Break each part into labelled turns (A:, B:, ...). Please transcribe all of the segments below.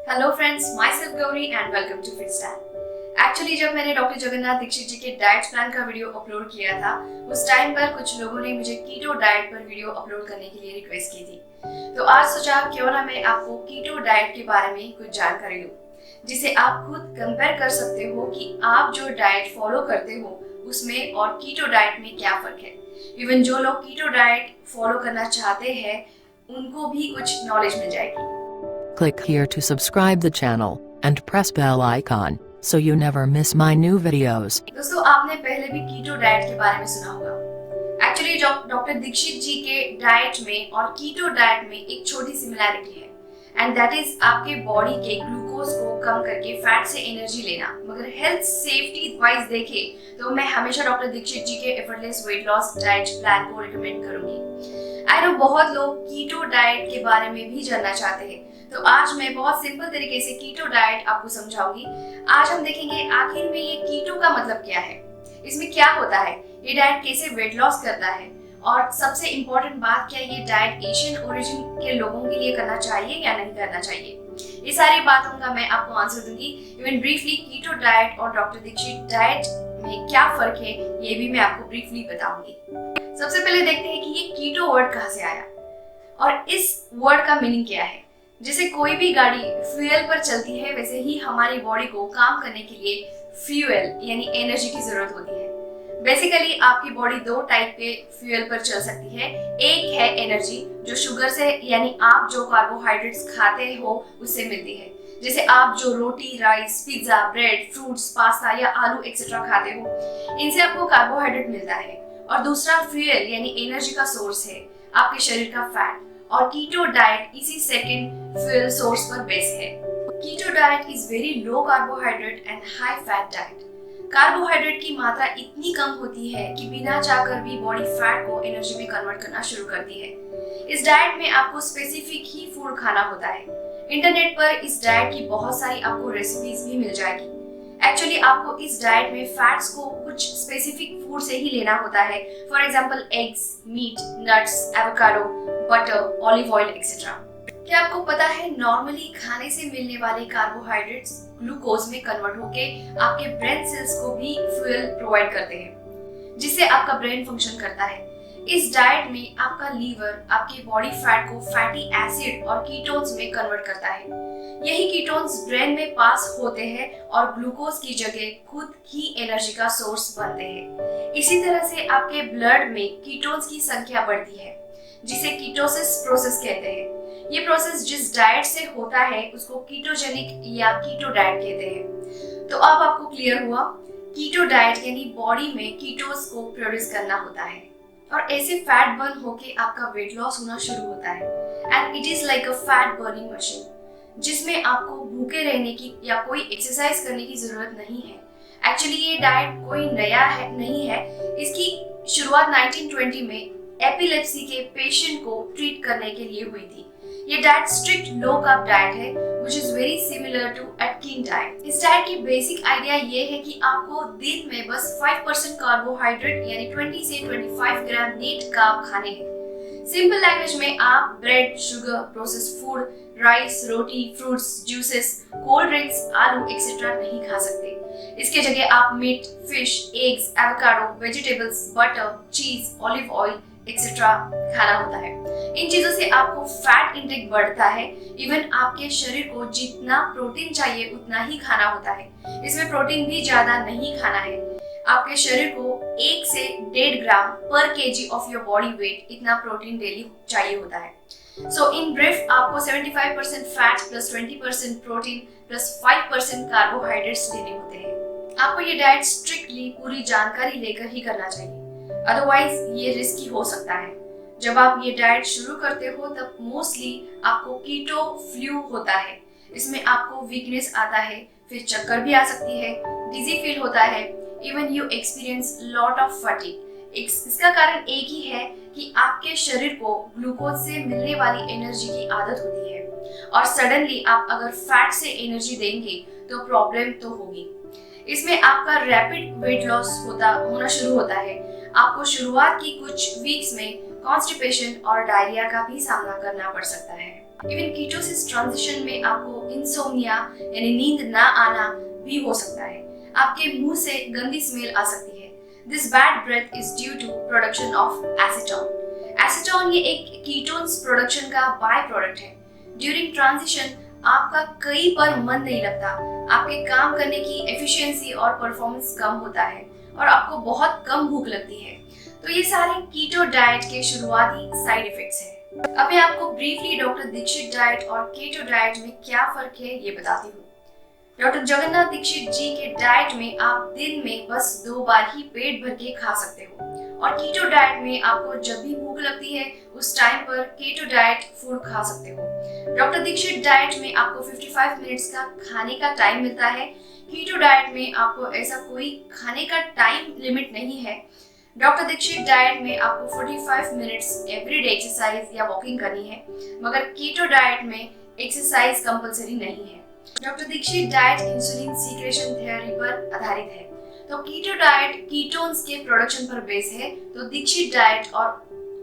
A: Hello friends, myself Gauri and welcome to Fitstyle. Actually जब मैंने doctor Jagannath Dixit ji के diet plan का वीडियो अपलोड किया था, उस टाइम पर कुछ लोगों ने मुझे कीटो डाइट पर वीडियो अपलोड करने के लिए रिक्वेस्ट की थी। तो आज सोचा क्यों ना मैं आपको कीटो डाइट के बारे में कुछ जानकारी दूं, जिसे आप खुद कंपेयर कर सकते हो कि आप जो डाइट फॉलो करते हो उसमें और कीटो डाइट में क्या फर्क है। इवन जो लोग कीटो डाइट फॉलो करना चाहते हैं उनको भी कुछ नॉलेज मिल जाएगी।
B: Click here to subscribe the channel and press bell icon so you never miss my new videos.
A: दोस्तों, आपने पहले भी कीटो डाइट के बारे में सुना होगा। एक्चुअली डॉक्टर दीक्षित जी के डाइट में और कीटो डाइट में एक छोटी सिमिलैरिटी है एंड दैट इज आपके बॉडी के ग्लूकोज को कम करके फैट से एनर्जी लेना। मगर हेल्थ सेफ्टी वाइज देखें तो मैं हमेशा डॉक्टर दीक्षित जी के effortless weight loss diet plan को रिकमेंड करूंगी। आई नो बहुत लोग कीटो डाइट के बारे में भी जानना चाहते हैं, तो आज मैं बहुत सिंपल तरीके से कीटो डाइट आपको समझाऊंगी। आज हम देखेंगे आखिर में ये कीटो का मतलब क्या है, इसमें क्या होता है, ये डाइट कैसे वेट लॉस करता है और सबसे इम्पोर्टेंट बात क्या ये डाइट एशियन ओरिजिन के लोगों के लिए करना चाहिए या नहीं करना चाहिए। ये सारी बातों का मैं आपको आंसर दूंगी। इवन ब्रीफली कीटो डाइट और डॉक्टर दीक्षित डाइट में क्या फर्क है ये भी मैं आपको ब्रीफली बताऊंगी। सबसे पहले देखते हैं कि ये कीटो वर्ड कहाँ से आया और इस वर्ड का मीनिंग क्या है। जैसे कोई भी गाड़ी फ्यूल पर चलती है, वैसे ही हमारी बॉडी को काम करने के लिए फ्यूल यानी एनर्जी की जरूरत होती है। बेसिकली आपकी बॉडी दो टाइप के फ्यूल पर चल सकती है। एक है एनर्जी जो शुगर से यानी आप जो कार्बोहाइड्रेट्स खाते हो उससे मिलती है। जैसे आप जो रोटी, rice, pizza, bread, fruits, pasta या आलू एक्सेट्रा खाते हो, इनसे आपको कार्बोहाइड्रेट मिलता है। और दूसरा फ्यूल यानी एनर्जी का सोर्स है आपके शरीर का फैट, और कीटो डाइट इसी सेकंड फ्यूल सोर्स पर बेस है। Keto diet is very low carbohydrate and high fat diet. Carbohydrate की मात्रा इतनी कम होती है कि बिना चाहकर भी बॉडी फैट को एनर्जी में कन्वर्ट करना शुरू करती है। इस डाइट में आपको स्पेसिफिक ही फूड खाना होता है। इंटरनेट पर इस डाइट की बहुत सारी आपको रेसिपीज भी मिल जाएगी। एक्चुअली आपको इस डाइट में फैट्स को कुछ स्पेसिफिक फूड से ही लेना होता है। For example eggs, meat, nuts, avocado, butter, olive oil etcetera. क्या आपको पता है नॉर्मली खाने से मिलने वाले कार्बोहाइड्रेट्स ग्लूकोज में कन्वर्ट होके आपके ब्रेन सेल्स को भी फ्यूल प्रोवाइड करते हैं, जिससे आपका ब्रेन फंक्शन करता है। इस डाइट में आपका लीवर आपके बॉडी फैट को फैटी एसिड और कीटोन्स में कन्वर्ट करता है। यही कीटोन्स ब्रेन में पास होते हैं और ग्लूकोज की जगह खुद ही एनर्जी का सोर्स बनते हैं। इसी तरह से आपके ब्लड में कीटोन्स की संख्या बढ़ती है, जिसे कीटोसिस प्रोसेस कहते हैं। ये प्रोसेस जिस डाइट से होता है उसको कीटोजेनिक या कीटो डाइट कहते हैं। तो अब आपको क्लियर हुआ, कीटो डाइट यानी बॉडी में कीटोस को प्रोड्यूस करना होता है और ऐसे फैट बर्न होके आपका वेट लॉस होना शुरू होता है। And it is like a fat burning machine, जिसमें आपको भूखे रहने की या कोई एक्सरसाइज करने की जरूरत नहीं है। एक्चुअली ये डाइट कोई नया है नहीं है। इसकी शुरुआत 1920 में एपिलेप्सी के पेशेंट को ट्रीट करने के लिए हुई थी। ये diet strict low carb diet है which is very similar to Atkins diet. इस डाइट की बेसिक आइडिया ये है कि आपको दिन में बस 5% कार्बोहाइड्रेट यानी 20 से 25 ग्राम नेट कार्ब खाने हैं। सिंपल लैंग्वेज में आप bread, sugar, processed food, rice, रोटी, फ्रूट्स, जूसेस, कोल्ड ड्रिंक्स, आलू एक्सेट्रा नहीं खा सकते। इसके जगह आप meat, fish, eggs, avocado, vegetables, butter, cheese, olive oil etcetera खाना होता है। इन चीजों से आपको फैट इंटेक बढ़ता है। इवन आपके शरीर को जितना प्रोटीन चाहिए उतना ही खाना होता है। इसमें प्रोटीन भी ज्यादा नहीं खाना है। आपके शरीर को 1 से 1.5 ग्राम पर KG of your body weight इतना प्रोटीन डेली चाहिए होता है। सो इन ब्रीफ आपको 75% fat plus 20% protein plus 5% carbohydrates लेने होते हैं। आपको ये डाइट स्ट्रिक्टली पूरी जानकारी लेकर ही करना चाहिए, अदरवाइज ये रिस्की हो सकता है। जब आप ये डाइट शुरू करते हो तब मोस्टली आपको कीटो फ्लू होता है। इसमें आपको वीकनेस आता है, फिर चक्कर भी आ सकती है, डिजी फील होता है, even you experience lot of fatigue. इसका कारण एक ही है कि आपके शरीर को ग्लूकोज से मिलने वाली एनर्जी की आदत होती है और सडनली आप अगर फैट से एनर्जी देंगे तो प्रॉब्लम तो होगी। इसमें आपका रैपिड वेट लॉस होना शुरू होता है। आपको शुरुआत की कुछ वीक्स में कॉन्स्टिपेशन और डायरिया का भी सामना करना पड़ सकता है। इवन कीटोसिस ट्रांजिशन में आपको इंसोम्निया यानी नींद ना आना भी हो सकता है। आपके मुंह से गंदी स्मेल आ सकती है। This bad breath is due to production of acetone. Acetone ये एक कीटोन्स प्रोडक्शन का बाय प्रोडक्ट है। ड्यूरिंग ट्रांजिशन आपका कई बार मन नहीं लगता, आपके काम करने की एफिशिएंसी और परफॉर्मेंस कम होता है और आपको बहुत कम भूख लगती है। तो ये सारे कीटो डाइट के शुरुआती साइड इफेक्ट्स हैं। अब मैं आपको ब्रीफली डॉक्टर दीक्षित डाइट और कीटो डाइट में क्या फर्क है ये बताती हूँ। डॉक्टर जगन्नाथ दीक्षित जी के डाइट में आप दिन में बस 2 बार ही पेट भर के खा सकते हो और कीटो डाइट में आपको जब भी भूख लगती है उस टाइम पर कीटो डाइट फूड खा सकते हो। डॉक्टर दीक्षित डाइट में आपको 55 मिनट्स का खाने का टाइम मिलता है। कीटो डाइट में आपको ऐसा कोई खाने का टाइम लिमिट नहीं है। डॉक्टर दीक्षित डाइट में आपको 45 मिनट्स एवरीडे एक्सरसाइज या वॉकिंग करनी है, मगर कीटो डाइट में एक्सरसाइज कंपलसरी नहीं है। Doctor Dixit diet insulin secretion theory पर आधारित है। तो कीटो डाइट कीटोन्स के प्रोडक्शन पर बेस है। तो दीक्षित डाइट और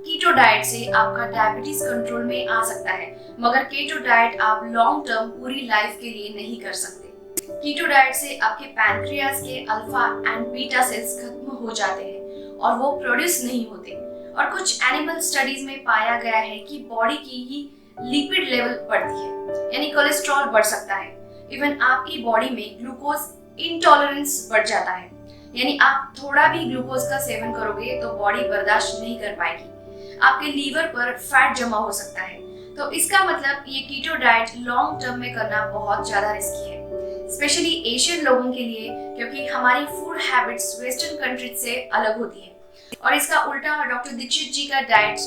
A: कीटो डाइट से आपका डायबिटीज कंट्रोल में आ सकता है, मगर कीटो डाइट आप लॉन्ग टर्म पूरी लाइफ के लिए नहीं कर सकते। कीटो डाइट से आपके पैनक्रियास के अल्फा एंड बीटा सेल्स खत्म हो जाते हैं और वो प्रोड्यूस नहीं होते। और कुछ एनिमल स्टडीज में पाया गया है कि बॉडी की ही लिपिड लेवल बढ़ती है, यानी कोलेस्ट्रॉल बढ़ सकता है। इवन आपकी बॉडी में ग्लूकोज इंटॉलरेंस बढ़ जाता है, यानी आप थोड़ा भी ग्लूकोज का सेवन करोगे तो बॉडी बर्दाश्त नहीं कर पाएगी। आपके लीवर पर फैट जमा हो सकता है। तो इसका मतलब ये कीटो डाइट लॉन्ग टर्म में करना बहुत ज्यादा रिस्की है, स्पेशली एशियन लोगों के लिए, क्योंकि हमारी फूड हैबिट्स वेस्टर्न कंट्रीज से अलग होती है। और इसका उल्टा डॉक्टर दीक्षित जी का डाइट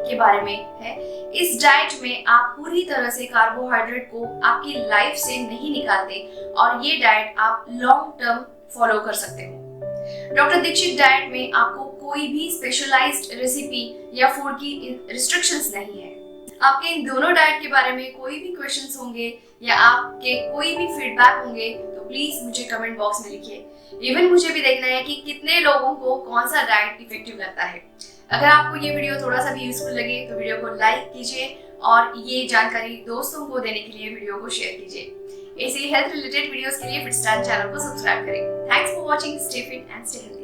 A: के बारे में है। इस डाइट में आप पूरी तरह से कार्बोहाइड्रेट को आपकी लाइफ से नहीं निकालते और ये डाइट आप लॉन्ग टर्म फॉलो कर सकते हो। डॉक्टर दीक्षित डाइट में आपको कोई भी स्पेशलाइज्ड रेसिपी या फूड की रिस्ट्रिक्शंस नहीं है। आपके इन दोनों डाइट के बारे में कोई भी क्वेश्चंस होंगे या आपके कोई भी फीडबैक होंगे तो प्लीज मुझे कमेंट बॉक्स में लिखिए। इवन मुझे भी देखना है कि कितने लोगों को कौन सा डाइट इफेक्टिव लगता है। अगर आपको ये वीडियो थोड़ा सा भी यूजफुल लगे तो वीडियो को लाइक कीजिए और ये जानकारी दोस्तों को देने के लिए वीडियो को शेयर कीजिए। ऐसे हेल्थ रिलेटेड वीडियोस के लिए फिटस्टाइल चैनल को सब्सक्राइब करें। Thanks for watching. Stay fit and stay healthy.